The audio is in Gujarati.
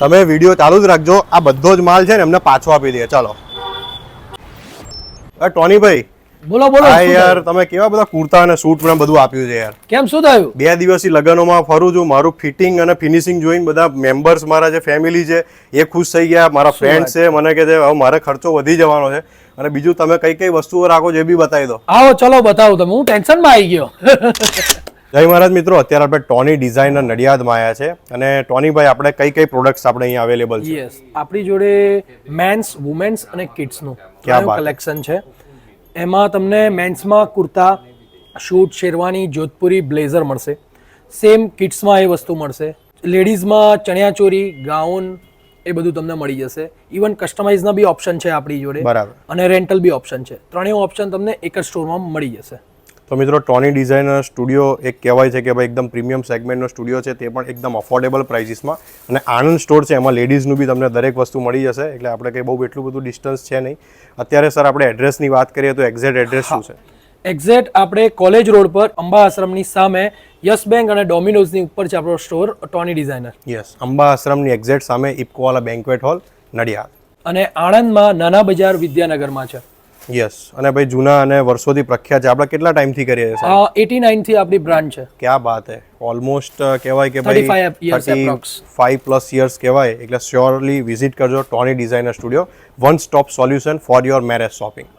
તમે વિડીયો ચાલુ જ રાખજો, આ બધો જ માલ છે ને એમને પાછો આપી દે. ચાલો ટોનીભાઈ, બોલો બોલો. હા યાર, તમે કેવા બધા કુર્તા અને સૂટ ને બધું આપ્યું છે યાર. કેમ, શું થયું? 2 દિવસથી લગ્નોમાં ફરું છું, મારું ફિટિંગ અને ફિનિશિંગ જોઈને બધા મેમ્બર્સ મારા જે ફેમિલી છે એ ખુશ થઈ ગયા. મારા ફ્રેન્ડ્સ છે, મને કહે છે હવે મારે ખર્ચો વધી જવાનો છે. અને બીજું તમે કઈ કઈ વસ્તુઓ રાખો છો એ બી બતાવી દો. આવો ચલો બતાવું તમે, હું ટેન્શનમાં આવી ગયો. જય મહારાજ મિત્રો, અત્યારે આપણે ટોની ડિઝાઇનર નડિયાદમાં આવ્યા છે. અને ટોનીભાઈ, આપણે કઈ કઈ પ્રોડક્ટ્સ આપણે અહીંયા અવેલેબલ છે? યસ, આપણી જોડે મેન્સ, વુમેન્સ અને કિડ્સનું ક્યાં વાત? કલેક્શન છે. એમાં તમને મેન્સમાં કુર્તા, શૂટ, શેરવાની, જોધપુરી, બ્લેઝર મળશે. સેમ કિડ્સમાં એ વસ્તુ મળશે. લેડીઝમાં ચણિયાચોરી, ગાઉન એ બધું તમને મળી જશે. ઇવન કસ્ટમાઇઝના બી ઓપ્શન છે આપણી જોડે. બરાબર. અને રેન્ટલ બી ઓપ્શન છે. ત્રણેય ઓપ્શન તમને એક જ સ્ટોરમાં મળી જશે. તો મિત્રો, ટોની ડિઝાઇનર સ્ટુડિયો એક કહેવાય છે કે ભાઈ એકદમ પ્રીમિયમ સેગમેન્ટનો સ્ટુડિયો છે, તે પણ એકદમ અફોર્ડેબલ પ્રાઇસીસમાં. અને આનંદ સ્ટોર છે, એમાં લેડીઝનું બી તમને દરેક વસ્તુ મળી જશે. એટલે આપણે કંઈ બહુ એટલું બધું ડિસ્ટન્સ છે નહીં. અત્યારે સર આપણે એડ્રેસની વાત કરીએ તો એક્ઝેક્ટ એડ્રેસ શું છે? એક્ઝેક્ટ આપણે કોલેજ રોડ પર અંબા આશ્રમની સામે યસ બેંક અને ડોમિનોઝની ઉપર છે આપણો store Tony designer. Yes, Amba આશ્રમની એક્ઝેક્ટ સામે ઇફકોવાલા બેન્ક્વેટ હોલ, નડિયાદ. અને આણંદમાં નાના બજાર વિદ્યાનગરમાં છે. યસ, અને ભાઈ જૂના અને વર્ષોથી પ્રખ્યાત છે. આપણે કેટલા ટાઈમથી કરીએ છીએ સર? 89 થી આપણી બ્રાન્ચ છે. ક્યાં બાત હે! ઓલમોસ્ટ કહેવાય કે ભાઈ 35 years approx. 35+ યર્સ કહેવાય. એટલે શ્યોરલી વિઝિટ કરજો Tony designer studio, one stop solution for your marriage shopping.